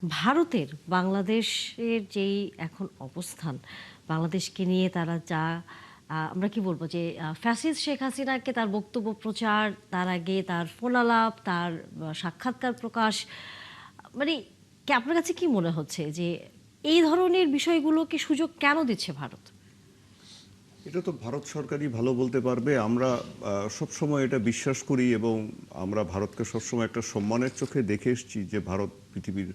ভারতের বাংলাদেশের যেই এখন অবস্থান, বাংলাদেশকে নিয়ে তারা যা আমরা কি বলবো যে ফ্যাসিস্ট শেখ হাসিনাকে তার বক্তব্য প্রচার, তার আগে তার ফোনালাপ, তার সাক্ষাৎকার প্রকাশ, মানে কি আপনার কাছে কি মনে হচ্ছে যে এই ধরনের বিষয়গুলোকে সুযোগ কেন দিচ্ছে ভারত? এটা তো ভারত সরকারই ভালো বলতে পারবে। আমরা সবসময় এটা বিশ্বাস করি এবং আমরা ভারতকে সবসময় একটা সম্মানের চোখে দেখে এসেছি যে ভারত পৃথিবীর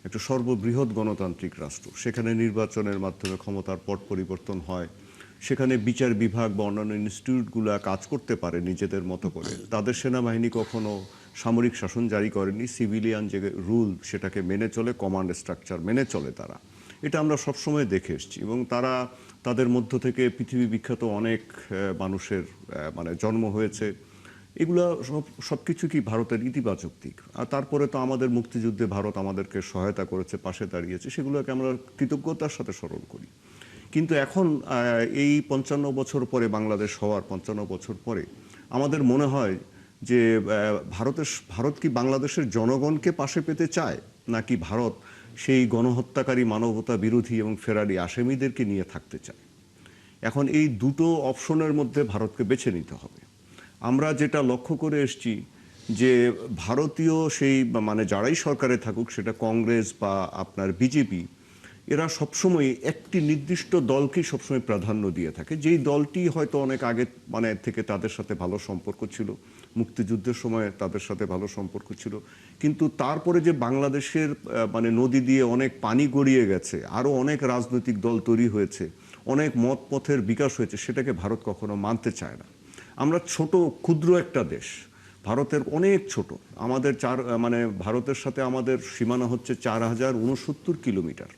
একটা সর্ববৃহৎ গণতান্ত্রিক রাষ্ট্র। সেখানে নির্বাচনের মাধ্যমে ক্ষমতার পট পরিবর্তন হয়, সেখানে বিচার বিভাগ বা অন্যান্য ইনস্টিটিউটগুলো কাজ করতে পারে নিজেদের মতো করে। তাদের সেনাবাহিনী কখনো সামরিক শাসন জারি করেনি, সিভিলিয়ান যে রুল সেটাকে মেনে চলে, কমান্ড স্ট্রাকচার মেনে চলে তারা। এটা আমরা সবসময় দেখে এসেছি এবং তারা তাদের মধ্য থেকে পৃথিবী বিখ্যাত অনেক মানুষের মানে জন্ম হয়েছে। এগুলা সব কিছু কি ভারতের ইতিবাচক দিক। আর তারপরে তো আমাদের মুক্তিযুদ্ধে ভারত আমাদেরকে সহায়তা করেছে, পাশে দাঁড়িয়েছে, সেগুলোকে আমরা কৃতজ্ঞতার সাথে স্মরণ করি। কিন্তু এখন এই ৫৫ বছর পরে, বাংলাদেশ হওয়ার ৫৫ বছর পরে আমাদের মনে হয় যে ভারত কি বাংলাদেশের জনগণকে পাশে পেতে চায়, নাকি ভারত সেই গণহত্যাকারী, মানবতা বিরোধী এবং ফেরারি আসামিদেরকে নিয়ে থাকতে চায়। এখন এই দুটো অপশনের মধ্যে ভারতকে বেছে নিতে হবে। আমরা যেটা লক্ষ্য করে এসেছি যে ভারতীয় সেই মানে যারাই সরকারে থাকুক, সেটা কংগ্রেস বা আপনার বিজেপি, এরা সবসময় একটি নির্দিষ্ট দলকেই সবসময় প্রাধান্য দিয়ে থাকে, যেই দলটি হয়তো অনেক আগে মানে থেকে তাদের সাথে ভালো সম্পর্ক ছিল, মুক্তিযুদ্ধের সময় তাদের সাথে ভালো সম্পর্ক ছিল। কিন্তু তারপরে যে বাংলাদেশের মানে নদী দিয়ে অনেক পানি গড়িয়ে গেছে, আরও অনেক রাজনৈতিক দল তৈরি হয়েছে, অনেক মত পথের বিকাশ হয়েছে, সেটাকে ভারত কখনো মানতে চায় না। আমরা ছোট ক্ষুদ্র একটা দেশ, ভারতের অনেক ছোট। আমাদের মানে ভারতের সাথে আমাদের সীমানা হচ্ছে ৪,০৬৯ কিলোমিটার।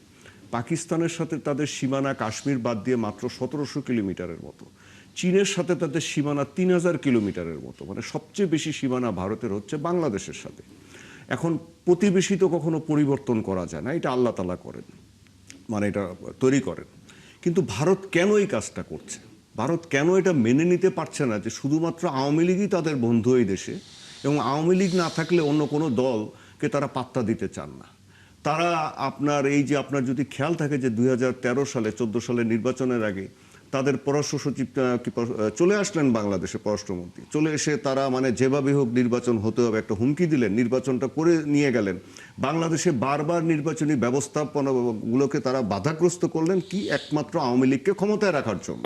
পাকিস্তানের সাথে তাদের সীমানা কাশ্মীর বাদ দিয়ে মাত্র ১৭০০ কিলোমিটারের মতো। চীনের সাথে তাদের সীমানা ৩,০০০ কিলোমিটারের মতো। মানে সবচেয়ে বেশি সীমানা ভারতের হচ্ছে বাংলাদেশের সাথে। এখন প্রতিবেশী তো কখনো পরিবর্তন করা যায় না, এটা আল্লাহ তাআলা করেন, মানে এটা তৈরি করেন। কিন্তু ভারত কেন এই কাজটা করছে? ভারত কেন এটা মেনে নিতে পারছে না যে শুধুমাত্র আওয়ামী লীগই তাদের বন্ধু এই দেশে, এবং আওয়ামী লীগ না থাকলে অন্য কোনো দলকে তারা পাত্তা দিতে চান না? তারা আপনার এই যে আপনার যদি খেয়াল থাকে যে ২০১৩ সালে ১৪ সালের নির্বাচনের আগে তাদের পররাষ্ট্র সচিব চলে আসলেন বাংলাদেশে, পররাষ্ট্রমন্ত্রী চলে এসে তারা মানে যেভাবে হোক নির্বাচন হতে হবে একটা হুমকি দিলেন, নির্বাচনটা করে নিয়ে গেলেন। বাংলাদেশে বারবার নির্বাচনী ব্যবস্থাপনাগুলোকে তারা বাধাগ্রস্ত করলেন, কি একমাত্র আওয়ামী লীগকে ক্ষমতায় রাখার জন্য।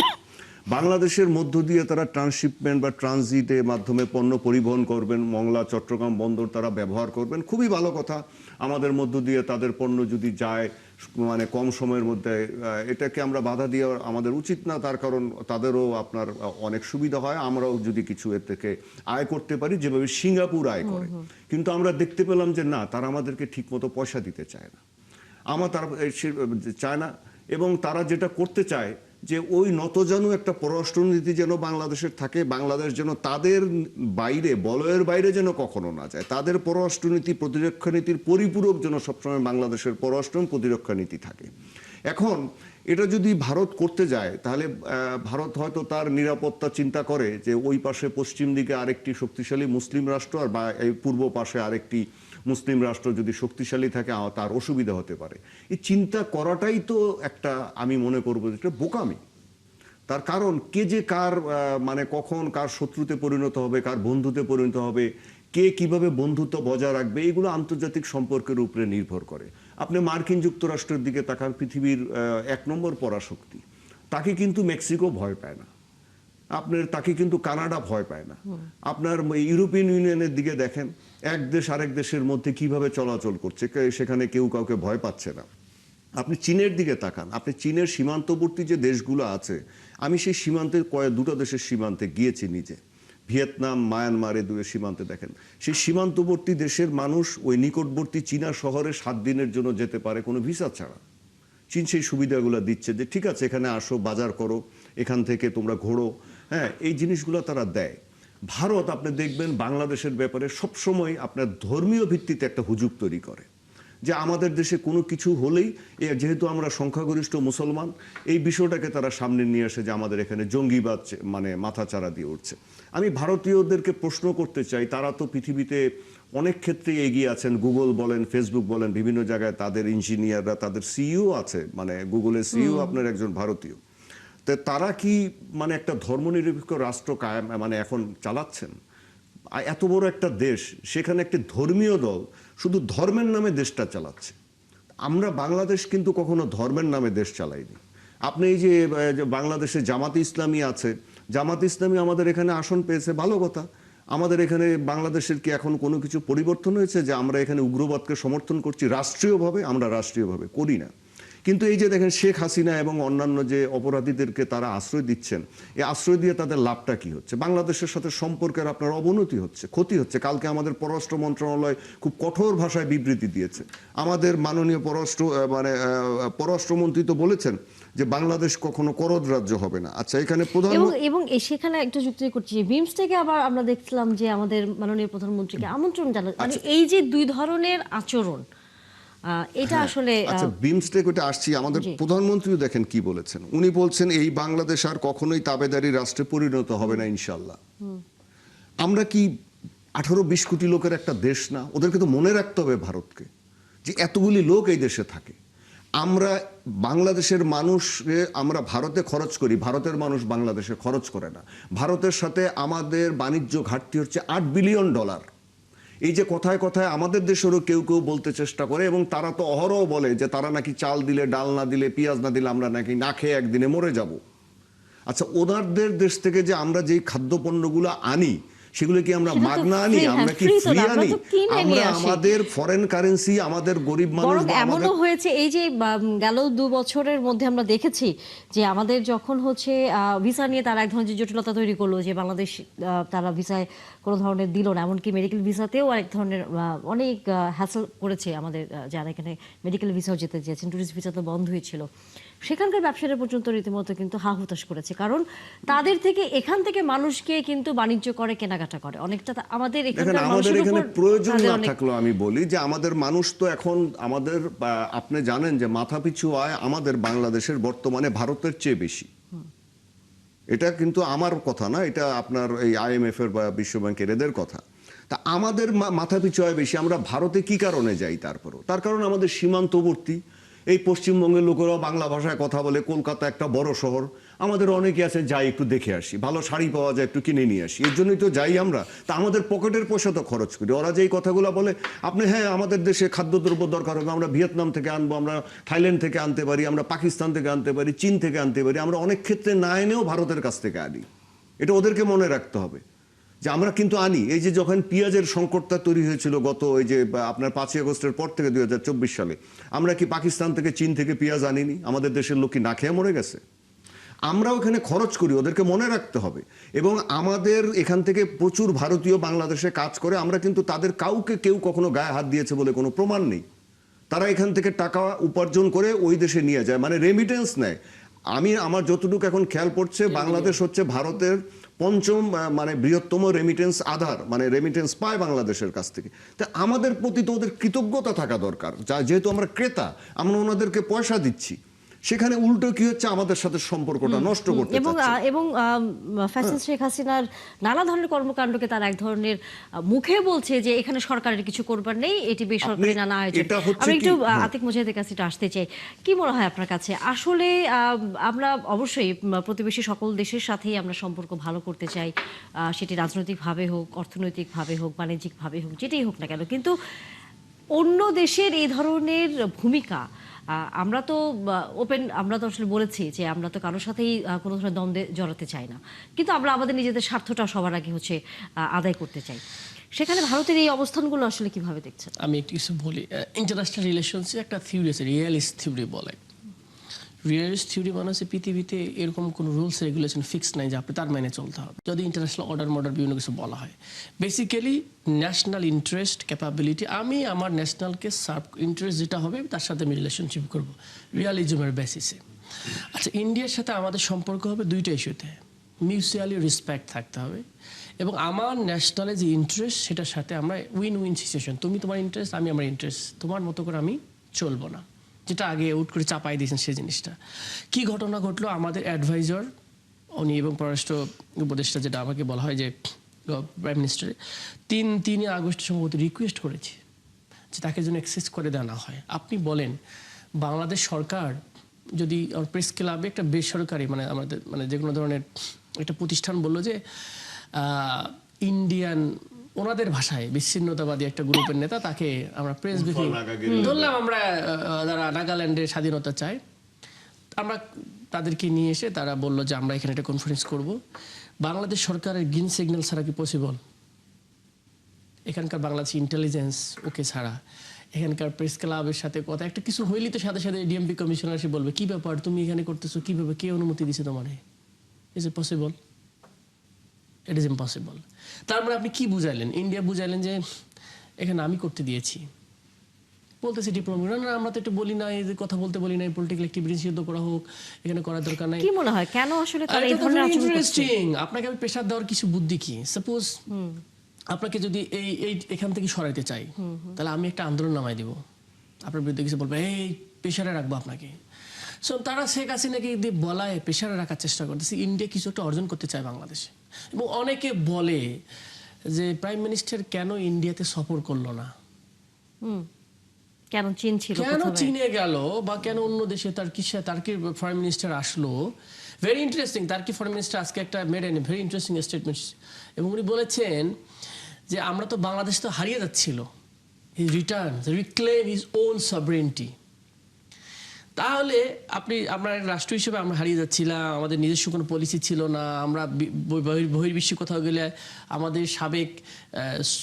বাংলাদেশের মধ্য দিয়ে তারা ট্রান্সশিপমেন্ট বা ট্রানজিটের মাধ্যমে পণ্য পরিবহন করবেন, মংলা চট্টগ্রাম বন্দর তারা ব্যবহার করবেন, খুবই ভালো কথা। আমাদের মধ্য দিয়ে তাদের পণ্য যদি যায় মানে কম সময়ের মধ্যে, এটাকে আমরা বাধা দিয়ে আমাদের উচিত না, তার কারণ তাদেরও আপনার অনেক সুবিধা হয়, আমরাও যদি কিছু এর থেকে আয় করতে পারি যেভাবে সিঙ্গাপুর আয় করে। কিন্তু আমরা দেখতে পেলাম যে না, তারা আমাদেরকে ঠিকমতো পয়সা দিতে চায় না, তারা চায় না। এবং তারা যেটা করতে চায় যে ওই নতজানু একটা পররাষ্ট্রনীতি যেন বাংলাদেশের থাকে, বাংলাদেশ যেন তাদের বাইরে, বলয়ের বাইরে যেন কখনো না যায়। তাদের পররাষ্ট্রনীতি, প্রতিরক্ষা নীতির পরিপূরক যেন সবসময় বাংলাদেশের পররাষ্ট্র এবং প্রতিরক্ষা নীতি থাকে। এখন এটা যদি ভারত করতে যায়, তাহলে ভারত হয়তো তার নিরাপত্তা চিন্তা করে যে ওই পাশে পশ্চিম দিকে আরেকটি শক্তিশালী মুসলিম রাষ্ট্র, আর বা এই পূর্ব পাশে আরেকটি মুসলিম রাষ্ট্র যদি শক্তিশালী থাকে তার অসুবিধা হতে পারে। এই চিন্তা করাটাই তো একটা, আমি মনে করবো যেটা বোকামি। তার কারণ কে যে কার মানে কখন কার শত্রুতে পরিণত হবে, কার বন্ধুতে পরিণত হবে, কে কিভাবে বন্ধুত্ব বজায় রাখবে, এগুলো আন্তর্জাতিক সম্পর্কের উপরে নির্ভর করে। আপনি মার্কিন যুক্তরাষ্ট্রের দিকে তাকান, পৃথিবীর ১ নম্বর পরাশক্তি, তাকে কিন্তু মেক্সিকো ভয় পায় না, তাকে কিন্তু কানাডা ভয় পায় না। আপনার ইউরোপিয়ান ইউনিয়নের দিকে দেখেন, এক দেশ আরেক দেশের মধ্যে কিভাবে চলাচল করছে, সেখানে কেউ কাউকে ভয় পাচ্ছে না। আপনি চীনের দিকে তাকান, আপনি চীনের সীমান্তবর্তী যে দেশগুলো আছে, আমি সেই সীমান্তের দুটো দেশের সীমান্তে গিয়েছি নিজে, ভিয়েতনাম, মায়ানমার, এই দুটো সীমান্তে দেখেন, সেই সীমান্তবর্তী দেশের মানুষ ওই নিকটবর্তী চীনা শহরে 7 দিনের জন্য যেতে পারে কোনো ভিসা ছাড়া। চীন সেই সুবিধাগুলো দিচ্ছে যে ঠিক আছে এখানে আসো, বাজার করো, এখান থেকে তোমরা ঘোরো, হ্যাঁ, এই জিনিসগুলো তারা দেয়। ভারত আপনি দেখবেন বাংলাদেশের ব্যাপারে সবসময় আপনার ধর্মীয় ভিত্তিতে একটা হুজুগ তৈরি করে, যে আমাদের দেশে কোনো কিছু হলেই, যেহেতু আমরা সংখ্যাগরিষ্ঠ মুসলমান, এই বিষয়টাকে তারা সামনে নিয়ে আসে যে আমাদের এখানে জঙ্গিবাদ মানে মাথা চাড়া দিয়ে উঠছে। আমি ভারতীয়দেরকে প্রশ্ন করতে চাই, তারা তো পৃথিবীতে অনেক ক্ষেত্রে এগিয়ে আছেন। গুগল বলেন, ফেসবুক বলেন, বিভিন্ন জায়গায় তাদের ইঞ্জিনিয়াররা, তাদের সিইও আছে, মানে গুগলের সিইও আপনার একজন ভারতীয়। তো তারা কি মানে একটা ধর্মনিরপেক্ষ রাষ্ট্র কায়েম মানে এখন চালাচ্ছেন? এত বড় একটা দেশ, সেখানে একটি ধর্মীয় দল শুধু ধর্মের নামে দেশটা চালাচ্ছে। আমরা বাংলাদেশ কিন্তু কখনো ধর্মের নামে দেশ চালাইনি। আপনি এই যে বাংলাদেশে জামাতে ইসলামী আছে, জামাতে ইসলামী আমাদের এখানে আসন পেয়েছে, ভালো কথা। আমাদের এখানে বাংলাদেশের কি এখন কোনো কিছু পরিবর্তন হয়েছে যে আমরা এখানে উগ্রবাদকে সমর্থন করছি রাষ্ট্রীয়ভাবে? আমরা রাষ্ট্রীয়ভাবে করি না। কিন্তু এই যে দেখেন শেখ হাসিনা এবং অন্যান্য যে অপরাধীদেরকে তারা আশ্রয় দিচ্ছেন, এই আশ্রয় দিয়ে তাদের লাভটা কি হচ্ছে? বাংলাদেশের সাথে সম্পর্কের আপনার অবনতি হচ্ছে, ক্ষতি হচ্ছে। কালকে আমাদের পররাষ্ট্র মন্ত্রণালয় খুব কঠোর ভাষায় বিবৃতি দিয়েছে। আমাদের মাননীয় পররাষ্ট্রমন্ত্রী তো বলেছেন যে বাংলাদেশ কখনো করদ রাজ্য হবে না। আচ্ছা, এখানে এবং সেখানে একটা যুক্তি করছি যে বিমস্টেকে আবার আমরা দেখছিলাম যে আমাদের মাননীয় প্রধানমন্ত্রীকে আমন্ত্রণ জানানো, মানে এই যে দুই ধরনের আচরণ, এটা আসলে আচ্ছা, বিমস্টেক ওটা আসছি। আমাদের প্রধানমন্ত্রীও দেখেন কি বলেছেন, উনি বলছেন এই বাংলাদেশ আর কখনোই তাবেদারি রাষ্ট্রে পরিণত হবে না ইনশাল্লাহ। আমরা কি 18-20 কোটি লোকের একটা দেশ না? ওদেরকে তো মনে রাখতে হবে ভারতকে, যে এতগুলি লোক এই দেশে থাকে। আমরা বাংলাদেশের মানুষকে আমরা ভারতে খরচ করি, ভারতের মানুষ বাংলাদেশে খরচ করে না। ভারতের সাথে আমাদের বাণিজ্য ঘাটতি হচ্ছে $8 বিলিয়ন। এই যে কথায় কথায় আমাদের দেশেরও কেউ কেউ বলতে চেষ্টা করে, এবং তারা তো অহরহ বলে যে তারা নাকি চাল দিলে, ডাল না দিলে, পেঁয়াজ না দিলে আমরা নাকি না খেয়ে একদিনে মরে যাব। আচ্ছা, ওনাদের দেশ থেকে যে আমরা যেই খাদ্যপণ্যগুলো আনি, সেগুলো কি আমরা মাগনা আনি? আমরা কি ফ্রি আনি? আমরা আমাদের ফরেন কারেন্সি, আমাদের গরিব মানুষ, এমনও হয়েছে এই যে গেল 2 বছরের মধ্যে আমরা দেখেছি যে আমাদের যখন হচ্ছে ভিসা নিয়ে তারা এক ধরনের জটিলতা তৈরি করলো, যে বাংলাদেশ তারা ভিসায় কোনো ধরনের দিল না, এমনকি মেডিকেল ভিসাতেও এক ধরনের অনেক হ্যাসেল করেছে আমাদের যারা এখানে মেডিকেল ভিসাও যেতে চেয়েছেন, টুরিস্ট ভিসা তো বন্ধ হয়েছিল। সেখানকার ব্যবসায়ীরা পর্যন্ত রীতিমতো কিন্তু হা হুতাশ করেছে, কারণ তাদের থেকে এখান থেকে মানুষকে কিন্তু বাণিজ্য করে, কেনাকাটা করে অনেকটা। আমাদের এখানে প্রয়োজন না থাকলেও আমি বলি যে আমাদের মানুষ তো এখন আমাদের, আপনি জানেন যে মাথাপিছু আয় আমাদের বাংলাদেশের বর্তমানে ভারতের চেয়ে বেশি। এটা কিন্তু আমার কথা না, এটা আপনার এই IMF এর বা বিশ্ব ব্যাংকের এদের কথা। তা আমাদের মাথাপিছু আয় বেশি। আমরা ভারতে কি কারণে যাই? তার কারণ আমাদের সীমান্তবর্তী। এই পশ্চিমবঙ্গের লোকেরাও বাংলা ভাষায় কথা বলে, কলকাতা একটা বড় শহর, আমাদের অনেকে আছে যাই একটু দেখে আসি, ভালো শাড়ি পাওয়া যায় একটু কিনে নিয়ে আসি, এর জন্যই তো যাই আমরা। তা আমাদের পকেটের পয়সা তো খরচ করি। ওরা যেই কথাগুলো বলে, আপনি হ্যাঁ আমাদের দেশে খাদ্যদ্রব্য দরকার হবে, আমরা ভিয়েতনাম থেকে আনবো, আমরা থাইল্যান্ড থেকে আনতে পারি, আমরা পাকিস্তান থেকে আনতে পারি, চীন থেকে আনতে পারি, আমরা অনেক ক্ষেত্রে না এনেও ভারতের কাছ থেকে আনি। এটা ওদেরকে মনে রাখতে হবে যে আমরা কিন্তু আনি। এই যে যখন পেঁয়াজের সংকটটা তৈরি হয়েছিল গত ওই যে আপনার 5ই আগস্টের পর থেকে 2024 সালে, আমরা কি পাকিস্তান থেকে, চীন থেকে পেঁয়াজ আনিনি? আমাদের দেশের লোক কি না খেয়ে মরে গেছে? আমরা ওখানে খরচ করি, ওদেরকে মনে রাখতে হবে। এবং আমাদের এখান থেকে প্রচুর ভারতীয় বাংলাদেশে কাজ করে, আমরা কিন্তু তাদের কাউকে কেউ কখনো গায়ে হাত দিয়েছে বলে কোনো প্রমাণ নেই। তারা এখান থেকে টাকা উপার্জন করে ওই দেশে নিয়ে যায়, মানে রেমিটেন্স নেয়। আমার যতটুকু এখন খেয়াল পড়ছে, বাংলাদেশ হচ্ছে ভারতের 5ম মানে বৃহত্তম রেমিটেন্স আধার, মানে রেমিটেন্স পায় বাংলাদেশের কাছ থেকে। তা আমাদের প্রতি তো ওদের কৃতজ্ঞতা থাকা দরকার, যেহেতু আমরা ক্রেতা, আমরা ওনাদেরকে পয়সা দিচ্ছি। সেখানে উল্টো কি হচ্ছে, আমাদের সাথে সম্পর্কটা নষ্ট করতে চাচ্ছে। এবং ফ্যাসিস্ট শেখ হাসিনার নানা ধরনের কর্মকাণ্ডকে তার এক ধরনের মুখে বলছে যে এখানে সরকারের কিছু করবার নেই, এটি বেসরকারি নানা আয়োজন। আমি একটু আতিক মুজাহিদের কাছে আসতে চাই, কি মনে হয় আপনার কাছে? আসলে আমরা অবশ্যই প্রতিবেশী সকল দেশের সাথেই আমরা সম্পর্ক ভালো করতে চাই, সেটি রাজনৈতিকভাবে হোক, অর্থনৈতিকভাবে হোক, বাণিজ্যিকভাবে হোক, যেটাই হোক না কেন। কিন্তু অন্য দেশের এই ধরনের ভূমিকা, আমরা তো আমরা তো আসলে বলেছি যে আমরা তো কারোর সাথেই কোনো ধরনের দ্বন্দ্বে জড়াতে চাই না, কিন্তু আমরা আমাদের নিজেদের স্বার্থটা সবার আগে হচ্ছে আদায় করতে চাই। সেখানে ভারতের এই অবস্থানগুলো আসলে কিভাবে দেখছেন? আমি একটু কিছু বলি। ইন্টারন্যাশনাল রিলেশনসে একটা থিওরি আছে, রিয়েলিস্ট থিওরি বলে। রিয়েলিস্ট থিওরি মানে হচ্ছে পৃথিবীতে এরকম কোনো রুলস রেগুলেশন ফিক্স নাই যে আপনি তার মাইনে চলতে হবে, যদি ইন্টারন্যাশনাল অর্ডার বিভিন্ন কিছু বলা হয়। বেসিক্যালি ন্যাশনাল ইন্টারেস্ট, ক্যাপাবিলিটি, আমি আমার ন্যাশনালকে সার্ভ ইন্টারেস্ট যেটা হবে তার সাথে আমি রিলেশনশিপ করবো রিয়ালিজমের বেসিসে। আচ্ছা, ইন্ডিয়ার সাথে আমাদের সম্পর্ক হবে দুইটা ইস্যুতে, মিউচুয়ালি রেসপেক্ট থাকতে হবে, এবং আমার ন্যাশনালে যে ইন্টারেস্ট সেটার সাথে আমরা উইন উইন সিচুয়েশন, তুমি তোমার ইন্টারেস্ট, আমি আমার ইন্টারেস্ট, তোমার মতো করে আমি চলবো না, যেটা আগে উট করে চাপাই দিয়েছেন সেই জিনিসটা। কি ঘটনা ঘটলো, আমাদের অ্যাডভাইজার উনি এবং পররাষ্ট্র উপদেষ্টা, যেটা আমাকে বলা হয় যে প্রাইম মিনিস্টার 3 আগস্ট সম্ভবত রিকোয়েস্ট করেছে যে তাকে যেন অ্যাক্সেস করে দেওয়া না হয়। আপনি বলেন বাংলাদেশ সরকার যদি প্রেস ক্লাবে একটা বেসরকারি মানে আমাদের মানে যে কোনো ধরনের একটা প্রতিষ্ঠান বললো যে ইন্ডিয়ান ওনাদের ভাষায় বিচ্ছিন্নতাবাদী একটা গ্রুপের নেতা, তাকে আমরা প্রেস ব্রিফিং ধরলাম, আমরা যারা নাগাল্যান্ডের স্বাধীনতা চাই, আমরা তাদেরকে নিয়ে এসে তারা বললো যে আমরা এখানে একটা কনফারেন্স করব। বাংলাদেশ সরকারের গ্রিন সিগন্যাল ছাড়া কি পসিবল? এখানকার বাংলাদেশ ইন্টেলিজেন্স ওকে ছাড়া, এখানকার প্রেস ক্লাবের সাথে কথা একটা কিছু হইলেই তো সাথে সাথে ডিএমপি কমিশনার এসে বলবে কি ব্যাপার তুমি এখানে করতেছো, কিভাবে, কে অনুমতি দিছে তোমার? Is it possible? It is impossible. তারপরে আপনি কি বুঝাইলেন? ইন্ডিয়া বুঝাইলেন যে এখানে আমি করতে দিয়েছি, বলতেছে ডিপ্লোমেট না, আমরা তো একটু বলি না, এই যে কথা বলতে বলি না, পলিটিক্যাল অ্যাক্টিভিটি নিষিদ্ধ করা হোক, এখানে করার দরকার নাই। কি মনে হয় কেন আসলে তারা এই ধরনের আচরণ করছে? ইন্টারেস্টিং। আপনাকে আমি প্রেসার দেওয়ার কিছু বুদ্ধি কি, সাপোজ আপনাকে যদি এই এখান থেকে সরাইতে চাই, তাহলে আমি একটা আন্দোলন নামাই দিব, আপনার বিরুদ্ধে কিছু বলবো, এই প্রেসারে রাখবো আপনাকে। সো তারা শেখ হাসিনাকে দিয়ে বলায় প্রেসারে রাখার চেষ্টা করতেছে। ইন্ডিয়া কিছু একটা অর্জন করতে চায় বাংলাদেশে, এবং অনেকে বলে যে প্রাইম মিনিস্টার কেন ইন্ডিয়াতে সফর করলো না, কেন চীন ছিল, কেন চীনে গেল, বা কেন অন্য দেশে তার কি ফরেন মিনিস্টার আসলো। Very interesting. তার কি ফরেন মিনিস্টার আজকে একটা made N very interesting statement, এবং উনি বলেছেন যে আমরা তো বাংলাদেশ তো হারিয়ে যাচ্ছিল, he return reclaim his own সভরেনিটি। তাহলে আমরা রাষ্ট্র হিসেবে আমরা হারিয়ে যাচ্ছিলাম, আমাদের নিজস্ব কোনো পলিসি ছিল না, আমরা বহির্বিশ্বে কোথাও গেলে আমাদের সাবেক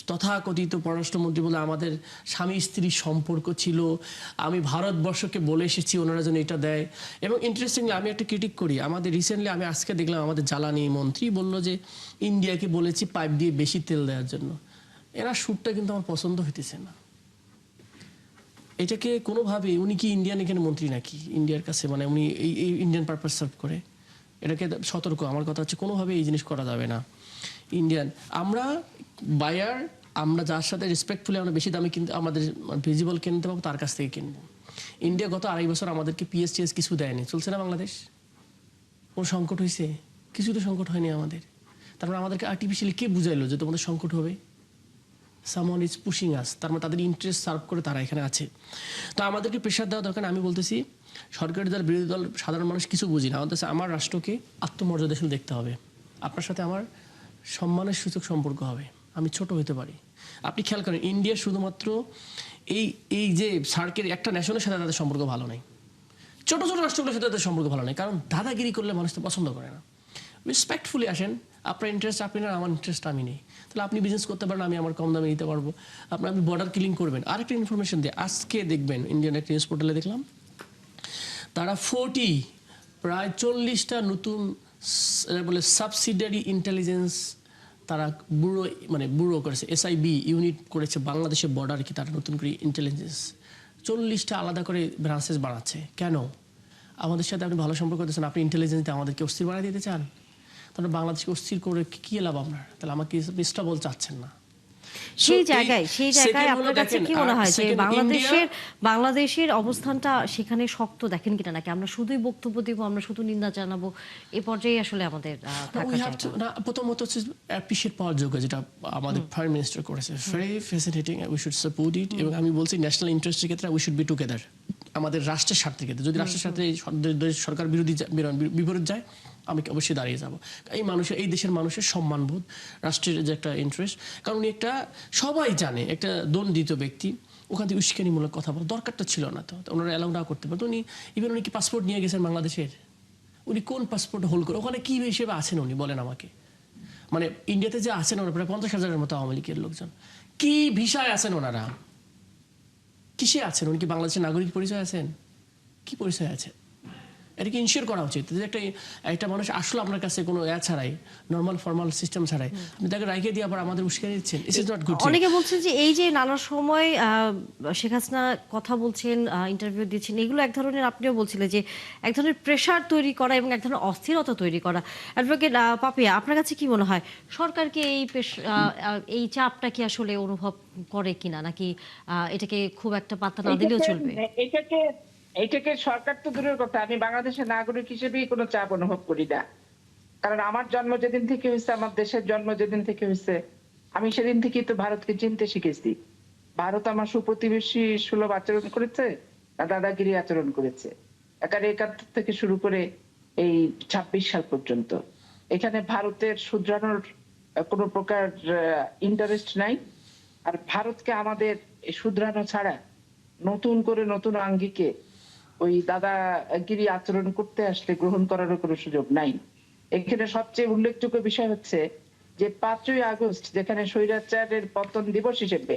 তথাকথিত পররাষ্ট্রমন্ত্রী বলে আমাদের স্বামী স্ত্রীর সম্পর্ক ছিল, আমি ভারতবর্ষকে বলে এসেছি ওনারা যেন এটা দেয়। এবং ইন্টারেস্টিংলি আমি একটা ক্রিটিক করি, আমাদের রিসেন্টলি আমি আজকে দেখলাম আমাদের জ্বালানি মন্ত্রী বলল যে ইন্ডিয়াকে বলেছি পাইপ দিয়ে বেশি তেল দেওয়ার জন্য। এরা সুরটা কিন্তু আমার পছন্দ হইতেছে না। এটাকে কোনোভাবে উনি কি ইন্ডিয়ান এখানে মন্ত্রী নাকি ইন্ডিয়ার কাছে, মানে উনি এই ইন্ডিয়ান পারপাস সার্ভ করে? এটাকে সতর্ক। আমার কথা হচ্ছে কোনোভাবে এই জিনিস করা যাবে না। ইন্ডিয়ান আমরা বায়ার, আমরা যার সাথে রেসপেক্টফুলি আমরা বেশি দামে কিনতে, আমাদের ভিজিবল কিনতে পাবো তার কাছ থেকে কিনবো। ইন্ডিয়া গত 2.5 বছর আমাদেরকে পিএসটিএস কিছু দেয়নি, চলছে না বাংলাদেশ? কোনো সংকট হয়েছে? কিছু তো সংকট হয়নি আমাদের। তারপরে আমাদেরকে আর্টিফিশিয়ালি কে বুঝাইলো যে তোমাদের সংকট হবে? সামওয়ান ইজ পুশিং আস। তার মানে তাদের ইন্টারেস্ট সার্ভ করে তারা এখানে আছে। তো আমাদেরকে প্রেশার দেওয়া দরকার। আমি বলতেছি সরকারি দল, বিরোধী দল, সাধারণ মানুষ কিছু বুঝি না। আমাদের আমার রাষ্ট্রকে আত্মমর্যাদাশীল দেখতে হবে। আপনার সাথে আমার সম্মানের সূচক সম্পর্ক হবে। আমি ছোট হতে পারি। আপনি খেয়াল করেন ইন্ডিয়া শুধুমাত্র এই যে সার্কের একটা ন্যাশনের সাথে তাদের সম্পর্ক ভালো নেই, ছোট ছোট রাষ্ট্রগুলোর সাথে তাদের সম্পর্ক ভালো নেই, কারণ দাদাগিরি করলে মানুষ তো পছন্দ করে না। রেসপেক্টফুলি আসেন, আপনার ইন্টারেস্ট আপনি না, আমার ইন্টারেস্ট আমি নেই, তাহলে আপনি বিজনেস করতে পারেন, আমি আমার কম দামে নিতে পারবো, আপনি বর্ডার কিলিং করবেন। আরেকটা ইনফরমেশন দিয়ে আজকে দেখবেন ইন্ডিয়ান একটা নিউজ পোর্টালে দেখলাম, তারা প্রায় 40টা নতুন বলে সাবসিডিয়ারি ইন্টেলিজেন্স তারা ব্যুরো করেছে, এসআইবি ইউনিট করেছে বাংলাদেশের বর্ডার কি তারা নতুন করে ইন্টেলিজেন্স 40টা আলাদা করে ব্রাঞ্চেস বানাচ্ছে। কেন? আমাদের সাথে আপনি ভালো সম্পর্ক করতেছেন, আপনি ইন্টেলিজেন্স দিয়ে আমাদেরকে অস্থির বানিয়ে দিতে চান, তাহলে বাংলাদেশকে অস্থির করে কি লাভ আপনার? তাহলে আমাকে স্টেবল চাচ্ছেন না। সেই জায়গায় আপনার কাছে কি মনে হয় যে বাংলাদেশের অবস্থানটা সেখানে শক্ত দেখেন কিনা, নাকি আমরা শুধুই বক্তব্য দিব, আমরা শুধু নিন্দা জানাবো, এই পর্যায়ে আসলে আমাদের প্রথমত হচ্ছে অ্যাপ্রিশিয়েট পাওয়ার যোগ্য, যেটা আমাদের প্রাইম মিনিস্টার করেছে, very fascinating, we should support ইট। এবং আমি বলছি ন্যাশনাল ইন্টারেস্টের ক্ষেত্রে উই শুড বি টুগেদার, আমাদের রাষ্ট্রের স্বার্থের ক্ষেত্রে। যদি রাষ্ট্রের স্বার্থে সরকার বিপরীত যায়, আমি অবশ্যই দাঁড়িয়ে যাব। এই দেশের মানুষের সম্মানবোধ, রাষ্ট্রের যে একটা ইন্টারেস্ট, কারণ উনি একটা সবাই জানে একটা দণ্ডিত ব্যক্তি, ওখান থেকে উস্কানিমূলক কথা বলা দরকারটা ছিল না, তো ওনারা অ্যালাউ না করতে পারতো। উনি কি পাসপোর্ট নিয়ে গেছেন বাংলাদেশের? উনি কোন পাসপোর্ট হোল্ড করে ওখানে কি হিসেবে আছেন উনি বলেন আমাকে? মানে ইন্ডিয়াতে যে আছেন ওরা প্রায় 50,000-এর মতো আওয়ামী লীগের লোকজন, কি ভিসায় আছেন ওনারা? কিসে আছেন? উনি কি বাংলাদেশের নাগরিক পরিচয় আছেন? কি পরিচয় আছে? এটাকে ইনশিওর করা উচিত যে একটা মানুষ আসলো আপনার কাছে কোনো ছাড়াই, নর্মাল ফর্মাল সিস্টেম ছাড়াই, আপনি তাকে রাইখে দিয়ে আবার আমাদের উস্কানি দিচ্ছেন। It is not good. অনেকে বলছেন যে এই যে নানা সময় শেখ হাসিনা কথা বলছেন, ইন্টারভিউ দিচ্ছেন, এগুলো এক ধরনের, আপনিও বলছিলেন যে এক ধরনের প্রেশার তৈরি করা এবং এক ধরনের অস্থিরতা তৈরি করা। অ্যাডভোকেট পাপিয়া, আপনার কাছে কি মনে হয় সরকারকে এই চাপটা কি আসলে অনুভব করে কিনা, নাকি এটাকে খুব একটা পাত্তা না দিলেও চলবে? এটাকে সরকার তো দূরের কথা, আমি বাংলাদেশের নাগরিক হিসেবেই কোনো চাপ অনুভব করি না। কারণ আমার জন্ম যেদিন থেকে হয়েছে, আমার দেশের জন্ম যেদিন থেকে হয়েছে, আমি সেদিন থেকেই তো ভারতকে চিনতে শিখেছি। ভারত আমার সুপ্রতিবেশী সুলভ আচরণ করেছে না দাদাগিরি আচরণ করেছে? 71 থেকে শুরু করে এই 26 সাল পর্যন্ত এখানে ভারতের শুধরানোর কোনো প্রকার ইন্টারেস্ট নাই। আর ভারতকে আমাদের এই শুধরানো ছাড়া নতুন করে নতুন আঙ্গিকে ওই দাদাগিরি আচরণ করতে আসলে গ্রহণ করারও কোনো সুযোগ নাই। এখানে সবচেয়ে উল্লেখযোগ্য বিষয় হচ্ছে যে 5ই আগস্ট যেখানে স্বৈরাচারের পতন দিবস হিসেবে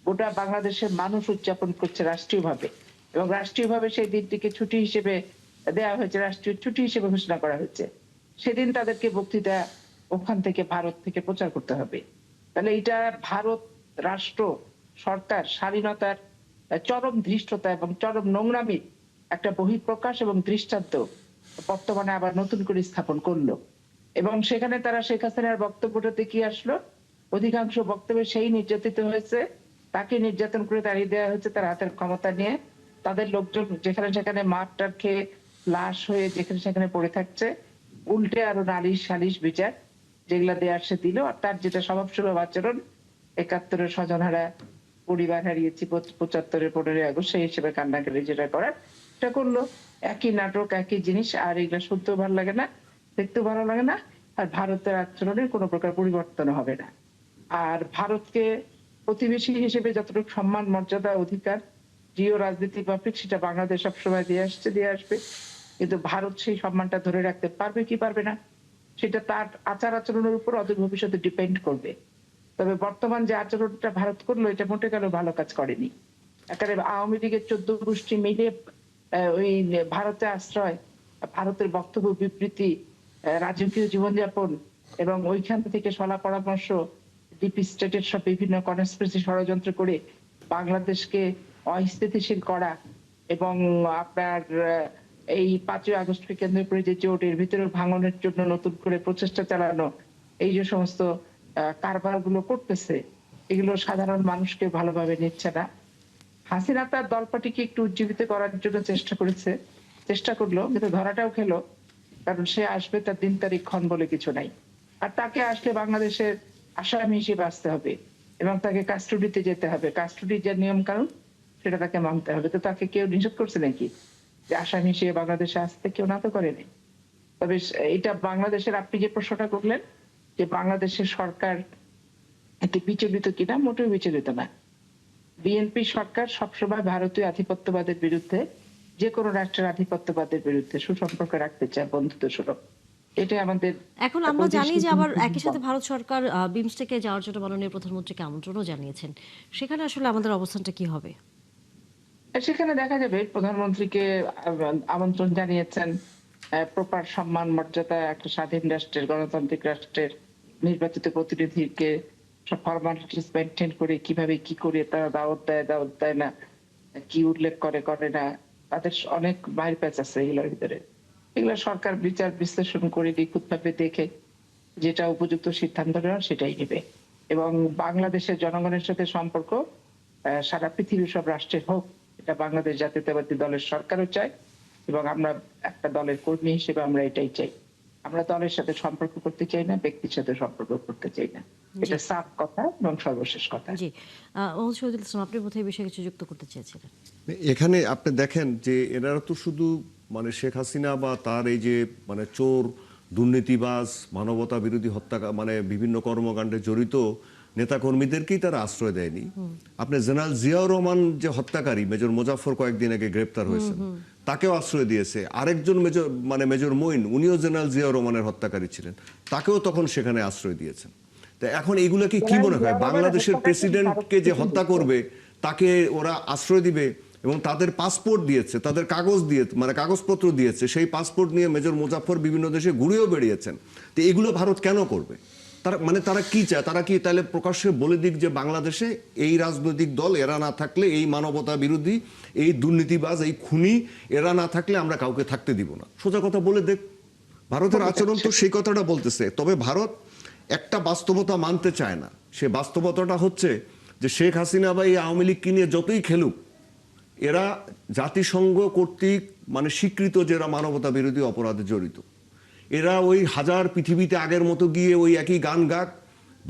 গোটা বাংলাদেশের মানুষ উদযাপন করছে রাষ্ট্রীয়ভাবে, এবং রাষ্ট্রীয়ভাবে সেই দিনটিকে ছুটি হিসেবে দেওয়া হয়েছে, রাষ্ট্রীয় ছুটি হিসেবে ঘোষণা করা হয়েছে। সেদিন তাদেরকে বক্তৃতা ওখান থেকে ভারত থেকে প্রচার করতে হবে। তাহলে এটা ভারত রাষ্ট্র সরকার স্বাধীনতার চরম ধৃষ্টতা এবং চরম নোংরামির একটা বহিঃপ্রকাশ এবং দৃষ্টান্ত বর্তমানে আবার নতুন করে স্থাপন করলো। এবং সেখানে তারা শেখ হাসিনার বক্তব্যটাতে কি আসলো? অধিকাংশ বক্তব্যে সেই নির্যাতিত হয়েছে, তাকে নির্যাতন করে তাড়িয়ে দেওয়া হয়েছে তার হাতের ক্ষমতা নিয়ে। তাদের লোকজন যেখানে সেখানে মারটার খেয়ে লাশ হয়ে যেখানে সেখানে পড়ে থাকছে, উল্টে আরো নালিশ সালিশ বিচার যেগুলা দেওয়ার সে দিল। আর তার যেটা স্বভাবসুলভ আচরণ, 71-এর স্বজনহারা পরিবার হারিয়েছি, 75-এর 15ই আগস্ট সেই হিসেবে কান্নাকাটি যেটা করার সেটা করলো। একই নাটক, একই জিনিস। আর এগুলা শুনতেও ভালো লাগে না, দেখতেও ভালো লাগে না। আর ভারতের আচরণের কোনো প্রকার পরিবর্তন হবে না। আর ভারতকে প্রতিবেশী হিসেবে যতটুকু সম্মান মর্যাদা অধিকার জিও রাজনীতি পাবলিক সেটা বাংলাদেশ সবসময় দিয়ে আসছে, দিয়ে আসবে। কিন্তু ভারত সেই সম্মানটা ধরে রাখতে পারবে কি পারবে না সেটা তার আচার আচরণের উপর অদূর ভবিষ্যতে ডিপেন্ড করবে। তবে বর্তমান যে আচরণটা ভারত করলো এটা মোটে গেল ভালো কাজ করেনি। একেবারে আওয়ামী লীগের 14 গোষ্ঠী মিলে ওই ভারতে আশ্রয়, ভারতের বক্তব্য বিবৃতি, রাজকীয় জীবনযাপন এবং ওইখান থেকে সলা পরামর্শ, ডিপি স্টেটের সব বিভিন্ন কনস্পিরেসি ষড়যন্ত্র করে বাংলাদেশকে অস্থিতিশীল করা এবং আপনার এই 5ই আগস্টকে কেন্দ্র করে যে জোট এর ভিতরে ভাঙনের জন্য নতুন করে প্রচেষ্টা চালানো, এই যে সমস্ত কারবার গুলো করতেছে, এগুলো সাধারণ মানুষকে ভালোভাবে নিচ্ছে না। হাসিনা তার দলপাটিকে একটু উজ্জীবিত করার জন্য চেষ্টা করলো, কিন্তু ধরাটাও খেলো। কারণ সে আসবে, তার দিন তারিখ ক্ষণ বলে কিছু নাই। আর তাকে আসলে বাংলাদেশের আসামি হিসেবে আসতে হবে এবং তাকে কাস্টডিতে যেতে হবে। কাস্টডির যে নিয়ম কানুন সেটা তাকে মানতে হবে। তো তাকে কেউ নিষেধ করছে নাকি যে আসামি হিসেবে বাংলাদেশে আসতে? কেউ না তো করেনি। তবে এটা বাংলাদেশের, আপনি যে প্রশ্নটা করলেন যে বাংলাদেশের সরকার এতে বিচলিত কিনা, মোটেও বিচলিত না। বিএনপি সরকার সবসময় ভারতীয় আধিপত্যবাদের বিরুদ্ধে, যে কোনো রাষ্ট্রের আধিপত্যবাদের বিরুদ্ধে সুসম্পর্ক রাখতে চায়, বন্ধুত্ব সুলভ। এটা আমাদের এখন আমরা জানি যে আবার একই সাথে ভারত সরকার বিমস্টেকে যাওয়ার জন্য মাননীয় প্রধানমন্ত্রীকে আমন্ত্রণও জানিয়েছেন। সেখানে আসলে আমাদের অবস্থানটা কি হবে? সেখানে দেখা যাবে প্রধানমন্ত্রীকে আমন্ত্রণ জানিয়েছেন, প্রপার সম্মান মর্যাদা একটা স্বাধীন রাষ্ট্রের, গণতান্ত্রিক রাষ্ট্রের নির্বাচিত প্রতিনিধিকে সব ফর্মালিটিস মেনটেন করে কিভাবে কি করে তারা দাওয়াত দেয় না, কি উল্লেখ করে না, তাদের অনেক মাইল প্যাচ আছে এগুলোর ভিতরে। এগুলো সরকার বিচার বিশ্লেষণ করে নিখুঁতভাবে দেখে যেটা উপযুক্ত সিদ্ধান্ত নেওয়ার সেটাই নেবে। এবং বাংলাদেশের জনগণের সাথে সম্পর্ক সারা পৃথিবীর সব রাষ্ট্রের হোক, এটা বাংলাদেশ জাতীয়তাবাদী দলের সরকারও চায় এবং আমরা একটা দলের কর্মী হিসেবে আমরা এটাই চাই। আমরা দলের সাথে সম্পর্ক করতে চাই না, ব্যক্তির সাথে সম্পর্ক করতে চাই না। এটা সাফ কথা এবং সর্বশেষ কথা। জি, মোহাম্মদ শহীদুল ইসলাম, আপনি বোধহয় এই বিষয়ে কিছু যুক্ত করতে চেয়েছিলেন। এখানে আপনি দেখেন যে এনারা তো শুধু মানে শেখ হাসিনা বা তার এই যে মানে চোর, দুর্নীতিবাজ, মানবতা বিরোধী হত্যা মানে বিভিন্ন কর্মকাণ্ডে জড়িত নেতাকর্মীদেরকেই তারা আশ্রয় দেয়নি। আপনি জেনারেল জিয়াউর রহমান যে হত্যাকারী মেজর মোজাফফর কয়েকদিন আগে গ্রেপ্তার হয়েছেন, তাকেও আশ্রয় দিয়েছে। আরেকজন মেজর মঈন, উনিও জেনারেল জিয়াউর রহমানের হত্যাকারী ছিলেন, তাকেও তখন সেখানে আশ্রয় দিয়েছেন। তো এখন এইগুলোকে কি মনে হয়, বাংলাদেশের প্রেসিডেন্টকে যে হত্যা করবে তাকে ওরা আশ্রয় দিবে? এবং তাদের পাসপোর্ট দিয়েছে, তাদের কাগজ দিয়ে মানে কাগজপত্র দিয়েছে, সেই পাসপোর্ট নিয়ে মেজর মোজাফফর বিভিন্ন দেশে ঘুরেও বেরিয়েছেন। তো এগুলো ভারত কেন করবে? তারা কি চায়? তারা কি তাহলে প্রকাশ্যে বলে দিক যে বাংলাদেশে এই রাজনৈতিক দল এরা না থাকলে, এই মানবতা বিরোধী, এই দুর্নীতিবাজ, এই খুনি এরা না থাকলে আমরা কাউকে থাকতে দিব না? সোজা কথা বলে দেখ। ভারতের আচরণ তো সেই কথাটা বলতেছে। তবে ভারত একটা বাস্তবতা মানতে চায় না। সে বাস্তবতাটা হচ্ছে যে শেখ হাসিনা বা এই আওয়ামী লীগকে নিয়ে যতই খেলুক, এরা জাতিসংঘ কর্তৃক মানে স্বীকৃত যে এরা মানবতা বিরোধী অপরাধে জড়িত। এরা ওই হাজার পৃথিবীতে আগের মতো গিয়ে ওই একই গান গাক,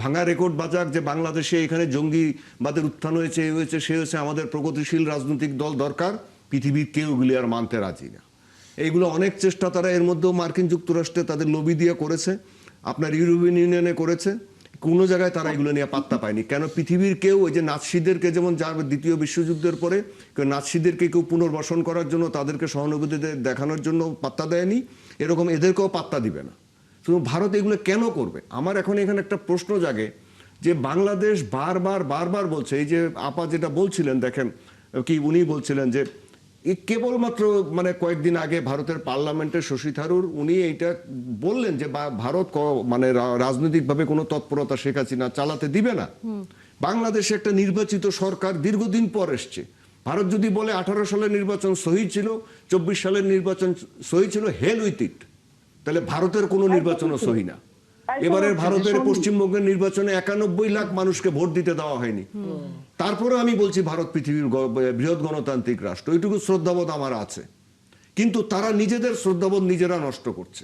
ভাঙা রেকর্ড বাজাক যে বাংলাদেশে এখানে জঙ্গিবাদের উত্থান হয়েছে, এই হয়েছে, সে হয়েছে, আমাদের প্রগতিশীল রাজনৈতিক দল দরকার। পৃথিবীর কেউ এগুলি আর মানতে রাজি না। এইগুলো অনেক চেষ্টা তারা এর মধ্যেও মার্কিন যুক্তরাষ্ট্রে তাদের লবি দিয়ে করেছে, আপনার ইউরোপিয়ান ইউনিয়নে করেছে, কোনো জায়গায় তারা এগুলো নিয়ে পাত্তা পায়নি। কেন পৃথিবীর কেউ ওই যে নাৎসিদেরকে যেমন দ্বিতীয় বিশ্বযুদ্ধের পরে কেউ নাৎসিদেরকে কেউ পুনর্বাসন করার জন্য তাদেরকে সহানুভূতি দেখানোর জন্য পাত্তা দেয়নি, এরকম এদেরকেও পাত্তা দিবে না। শুধু ভারত এগুলো কেন করবে? আমার এখন এখানে একটা প্রশ্ন জাগে যে বাংলাদেশ বারবার বলছে, এই যে আপা যেটা বলছিলেন, দেখেন কি উনি বলছিলেন যে কেবলমাত্র মানে কয়েকদিন আগে ভারতের পার্লামেন্টের শশী থারুর উনি এইটা বললেন যে ভারত মানে রাজনৈতিকভাবে কোনো তৎপরতা শেখ হাসিনা চালাতে দিবে না। বাংলাদেশে একটা নির্বাচিত সরকার দীর্ঘদিন পর এসছে। ভারত যদি বলে 18 সালের নির্বাচন সহি ছিল, 24 সালের নির্বাচন সহি ছিল, হেল উইথ ইট, তাহলে ভারতের কোনো নির্বাচনও সহি না। এবারের ভারতের পশ্চিমবঙ্গের নির্বাচনে 91 লাখ মানুষকে ভোট দিতে দেওয়া হয়নি। তারপরে আমি বলছি ভারত পৃথিবীর বৃহৎ গণতান্ত্রিক রাষ্ট্র, ওইটুকু শ্রদ্ধাবোধ আমার আছে, কিন্তু তারা নিজেদের শ্রদ্ধাবোধ নিজেরা নষ্ট করছে।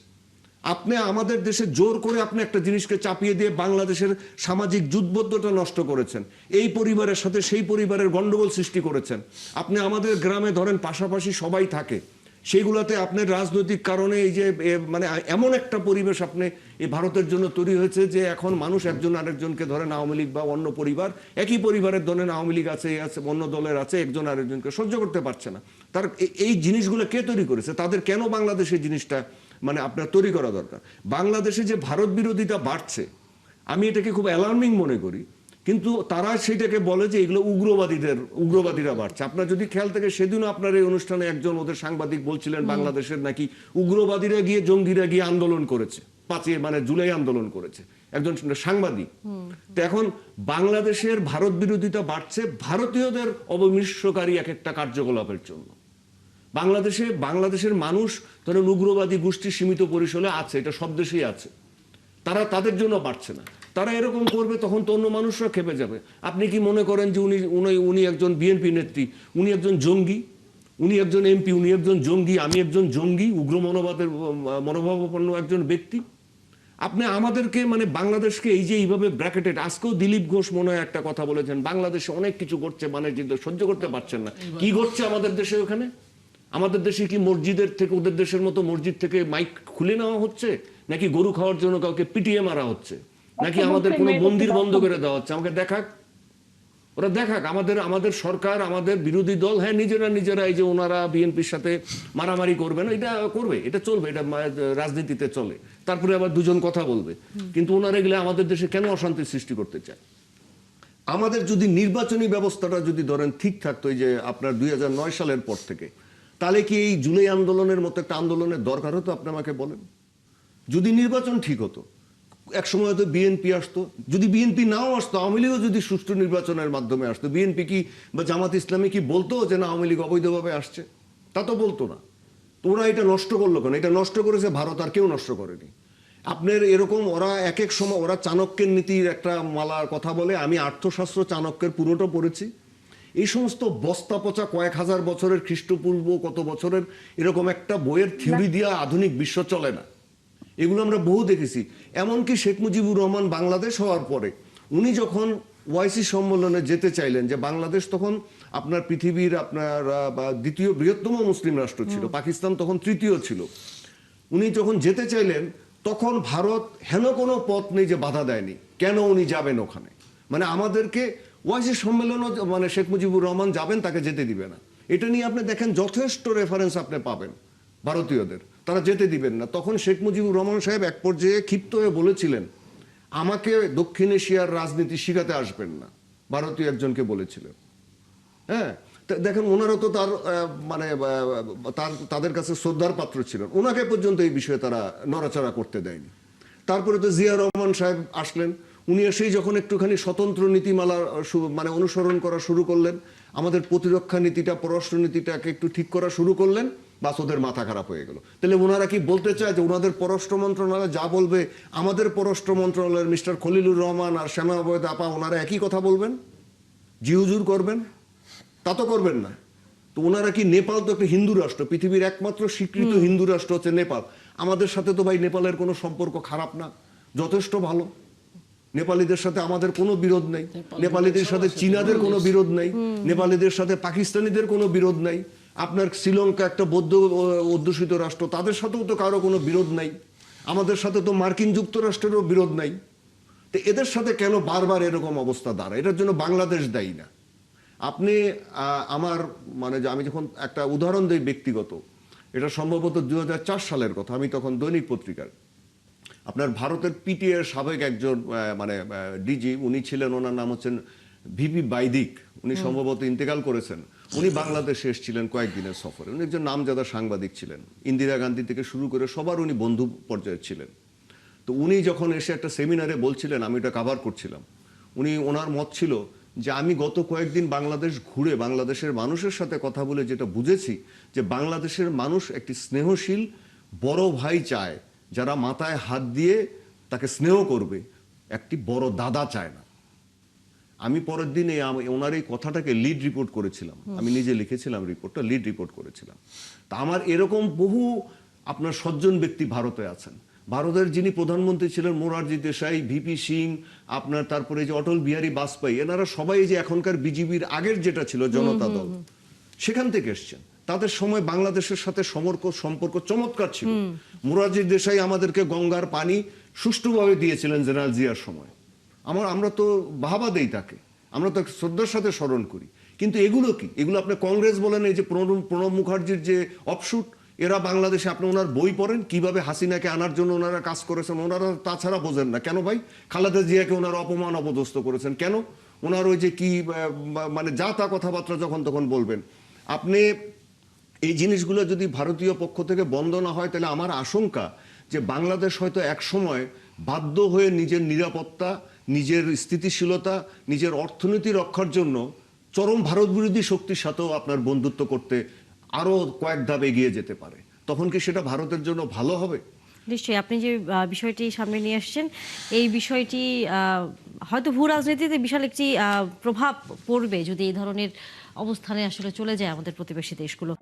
আপনি আমাদের দেশে জোর করে আপনি একটা জিনিসকে চাপিয়ে দিয়ে বাংলাদেশের সামাজিক জুটবদ্ধতা নষ্ট করেছেন, এই পরিবারের সাথে সেই পরিবারের গন্ডগোল সৃষ্টি করেছেন। আপনি আমাদের গ্রামে ধরেন পাশাপাশি সবাই থাকে, সেইগুলোতে আপনার রাজনৈতিক কারণে এই যে মানে এমন একটা পরিবেশ আপনি এই ভারতের জন্য তৈরি হয়েছে যে এখন মানুষ একজন আরেকজনকে ধরেন আওয়ামী লীগ বা অন্য পরিবার, একই পরিবারের ধরেন আওয়ামী লীগ আছে, অন্য দলের আছে, একজন আরেকজনকে সহ্য করতে পারছে না। তার এই জিনিসগুলো কে তৈরি করেছে? তাদের কেন বাংলাদেশের জিনিসটা মানে আপনার তৈরি করা দরকার? বাংলাদেশে যে ভারত বিরোধিতা বাড়ছে, আমি এটাকে খুব অ্যালার্মিং মনে করি, কিন্তু তারা সেটাকে বলে যে এগুলো উগ্রবাদীরা বাড়ছে। আপনার যদি খেয়াল থাকে, সেদিনও আপনার এই অনুষ্ঠানে একজন ওদের সাংবাদিক বলছিলেন বাংলাদেশের নাকি উগ্রবাদীরা গিয়ে, জঙ্গিরা গিয়ে আন্দোলন করেছে, 5 মানে জুলাই আন্দোলন করেছে একজন সাংবাদিক। তো এখন বাংলাদেশের ভারত বিরোধিতা বাড়ছে ভারতীয়দের অবমিশ্রকারী এক একটা কার্যকলাপের জন্য। বাংলাদেশের মানুষ ধরেন উগ্রবাদী গোষ্ঠী সীমিত পরিসরে আছে, এটা সব দেশেই আছে, তারা তাদের জন্য পারছে না। তারা এরকম করবে তখন তো অন্য মানুষরা খেপে যাবে। আপনি কি মনে করেন যে উনি একজন বিএনপি নেত্রী, উনি একজন জঙ্গি, উনি একজন এমপি, উনি একজন জঙ্গি, আমি একজন জঙ্গি, উগ্র মনোভাবাপন্ন একজন ব্যক্তি? আপনি আমাদেরকে মানে বাংলাদেশকে এই যে এইভাবে ব্র্যাকেটেড, আজকেও দিলীপ ঘোষ মনে হয় একটা কথা বলেছেন, বাংলাদেশে অনেক কিছু করছে, মানে সহ্য করতে পারছেন না। কি করছে আমাদের দেশে? ওখানে আমাদের দেশে কি মসজিদের থেকে, ওদের দেশের মতো মসজিদ থেকে মাইক খুলে নেওয়া হচ্ছে, নাকি গরু খাওয়ার জন্য কাউকে পিটিয়ে মারা হচ্ছে, নাকি আমাদের কোনো মন্দির বন্ধ করে দেওয়া হচ্ছে? আমাকে দেখাক, ওরা দেখাক। আমাদের সরকার, আমাদের বিরোধী দল, হ্যাঁ নিজেরা এই যে ওনারা বিএনপির সাথে মারামারি করবে না, এটা করবে, এটা চলবে, এটা রাজনীতিতে চলে। তারপরে আবার দুজন কথা বলবে, কিন্তু ওনারা এগুলো আমাদের দেশে কেন অশান্তি সৃষ্টি করতে চায়? আমাদের যদি নির্বাচনী ব্যবস্থাটা যদি ধরেন ঠিক থাকতো, এই যে আপনার 2009 সালের পর থেকে, তাহলে কি এই জুলাই আন্দোলনের মতো একটা আন্দোলনের দরকার হতো? আপনি আমাকে বলেন। যদি নির্বাচন ঠিক হতো, এক সময় হয়তো বিএনপি আসতো, যদি বিএনপি নাও আসতো, আওয়ামী লীগও যদি সুষ্ঠু নির্বাচনের মাধ্যমে আসতো, বিএনপি কি বা জামাত ইসলামী কি বলতো যে না আওয়ামী লীগ অবৈধভাবে আসছে? তা তো বলতো না। তো ওরা এটা নষ্ট করলো কেন? এটা নষ্ট করেছে ভারত, আর কেউ নষ্ট করেনি। আপনার এরকম ওরা এক এক সময় ওরা চাণক্যের নীতির একটা মালার কথা বলে, আমি অর্থশাস্ত্র চাণক্যের পুরোটা পড়েছি। এই সমস্ত বস্তা পচা কয়েক হাজার বছরের, খ্রিস্টপূর্ব কত বছরের এরকম একটা বইয়ের থিওরি দিয়ে আধুনিক বিশ্ব চলে না। এগুলো আমরা বহু দেখেছি। এমনকি শেখ মুজিবুর রহমান বাংলাদেশ হওয়ার পরে উনি যখন ওআইসি সম্মেলনে যেতে চাইলেন, যে বাংলাদেশ তখন আপনার পৃথিবীর আপনার দ্বিতীয় বৃহত্তম মুসলিম রাষ্ট্র ছিল, পাকিস্তান তখন তৃতীয় ছিল, উনি যখন যেতে চাইলেন তখন ভারত হেন কোনো পথ নেই যে বাধা দেয়নি। কেন উনি যাবেন ওখানে? মানে আমাদেরকে ওআইসি সম্মেলনও মানে শেখ মুজিবুর রহমান যাবেন, তাকে যেতে দিবে না। এটা নিয়ে আপনি দেখেন যথেষ্ট রেফারেন্স আপনি পাবেন ভারতীয়দের, তারা যেতে দিবেন না। তখন শেখ মুজিবুর রহমান সাহেব এক পর্যায়ে ক্ষিপ্ত হয়ে বলেছিলেন, আমাকে দক্ষিণ এশিয়ার রাজনীতি শিখাতে আসবেন না, ভারতীয় একজনকে বলেছিলেন। হ্যাঁ, দেখেন ওনারা তো তার মানে তাদের কাছে শ্রদ্ধার পাত্র ছিলেন, ওনাকে পর্যন্ত এই বিষয়ে তারা নড়াচড়া করতে দেয়নি। তারপরে তো জিয়া রহমান সাহেব আসলেন, উনি এসেই যখন একটুখানি স্বতন্ত্র নীতিমালা মানে অনুসরণ করা শুরু করলেন, আমাদের প্রতিরক্ষা নীতিটা, পররাষ্ট্র নীতিটাকে একটু ঠিক করা শুরু করলেন, বাস ওদের মাথা খারাপ হয়ে গেল। তাহলে ওনারা কি বলতে চায় যে ওনাদের পররাষ্ট্র মন্ত্রণালয় যা বলবে আমাদের পররাষ্ট্র মন্ত্রণালয়ের মিস্টার খলিলুর রহমান আর শ্যামা অবৈধ আপা ওনারা একই কথা বলবেন, জিহুজুর করবেন? তা তো করবেন না। তো ওনারা কি, নেপাল তো একটা হিন্দু রাষ্ট্র, পৃথিবীর একমাত্র স্বীকৃত হিন্দু রাষ্ট্র হচ্ছে নেপাল, আমাদের সাথে তো ভাই নেপালের কোনো সম্পর্ক খারাপ না, যথেষ্ট ভালো। নেপালিদের সাথে আমাদের কোনো বিরোধ নাই, নেপালিদের সাথে চীনাদের কোনো বিরোধ নাই, নেপালিদের সাথে পাকিস্তানিদের কোনো বিরোধ নাই। আপনার শ্রীলঙ্কা একটা বৌদ্ধ অধ্যুষিত রাষ্ট্র, তাদের সাথেও তো কারো কোনো বিরোধ নাই। আমাদের সাথে তো মার্কিন যুক্তরাষ্ট্রেরও বিরোধ নাই। তো এদের সাথে কেন বারবার এরকম অবস্থা দাঁড়ায়? এটার জন্য বাংলাদেশ দায়ী না। আপনি আমার মানে যে আমি যখন একটা উদাহরণ দিই ব্যক্তিগত, এটা সম্ভবত 2004 সালের কথা, আমি তখন দৈনিক পত্রিকার আপনার ভারতের পিটিএর সাবেক একজন মানে ডিজি, উনি ছিলেন, ওনার নাম হচ্ছেন ভিপি বাইদিক, উনি সম্ভবত ইন্তেকাল করেছেন। উনি বাংলাদেশে এসেছিলেন কয়েকদিনের সফরে। উনি একজন নামজাদা সাংবাদিক ছিলেন, ইন্দিরা গান্ধী থেকে শুরু করে সবার উনি বন্ধু পর্যায়ে ছিলেন। তো উনি যখন এসে একটা সেমিনারে বলছিলেন, আমি এটা কভার করছিলাম, ওনার মত ছিল যে আমি গত কয়েকদিন বাংলাদেশ ঘুরে বাংলাদেশের মানুষের সাথে কথা বলে যেটা বুঝেছি যে বাংলাদেশের মানুষ একটি স্নেহশীল বড় ভাই চায়, যারা মাথায় হাত দিয়ে তাকে স্নেহ করবে, একটি বড় দাদা চায় না। আমি পরের দিনে ওনার এই কথাটাকে লিড রিপোর্ট করেছিলাম, আমি নিজে লিখেছিলাম রিপোর্টটা, লিড রিপোর্ট করেছিলাম। তা আমার এরকম বহু আপনার সজ্জন ব্যক্তি ভারতে আছেন। ভারতের যিনি প্রধানমন্ত্রী ছিলেন মোরারজি দেশাই, ভিপি সিং, আপনার তারপরে যে অটল বিহারী বাজপেয়ী, এনারা সবাই যে এখনকার বিজেপির আগের যেটা ছিল জনতা দল, সেখান থেকে এসছেন। তাদের সময় বাংলাদেশের সাথে সম্পর্ক চমৎকার ছিল। মোরারজি দেশাই আমাদেরকে গঙ্গার পানি সুষ্ঠুভাবে দিয়েছিলেন জেনারেল জিয়ার সময়। আমরা তো বাহাবা দেই তাকে, আমরা তো শ্রদ্ধার সাথে স্মরণ করি। কিন্তু এগুলো কি? এগুলো আপনি কংগ্রেস বলেন, এই যে প্রণব মুখার্জির যে অফশুট, এরা বাংলাদেশে আপনি ওনার বই পড়েন, কিভাবে হাসিনাকে আনার জন্য ওনারা কাজ করেছেন, ওনারা তাছাড়া বোঝেন না কেন ভাই? খালেদা জিয়াকে ওনারা অপমান অপদস্থ করেছেন কেন? ওনার ওই যে কি মানে যা তা কথাবার্তা যখন তখন বলবেন। আপনি এই জিনিসগুলো যদি ভারতীয় পক্ষ থেকে বন্ধ না হয়, তাহলে আমার আশঙ্কা যে বাংলাদেশ হয়তো এক সময় বাধ্য হয়ে নিজের নিরাপত্তা, নিজের স্থিতিশীলতা, নিজের অর্থনীতি রক্ষার জন্য চরম ভারত বিরোধী শক্তির সাথেও আপনার বন্ধুত্ব করতে আরো কয়েক ধাপ এগিয়ে যেতে পারে। তখন কি সেটা ভারতের জন্য ভালো হবে? নিশ্চয়ই আপনি যে বিষয়টি সামনে নিয়ে আসছেন, এই বিষয়টি হয়তো ভূ রাজনীতিতে বিশাল একটি প্রভাব পড়বে যদি এই ধরনের অবস্থানে আসলে চলে যায় আমাদের প্রতিবেশী দেশগুলো।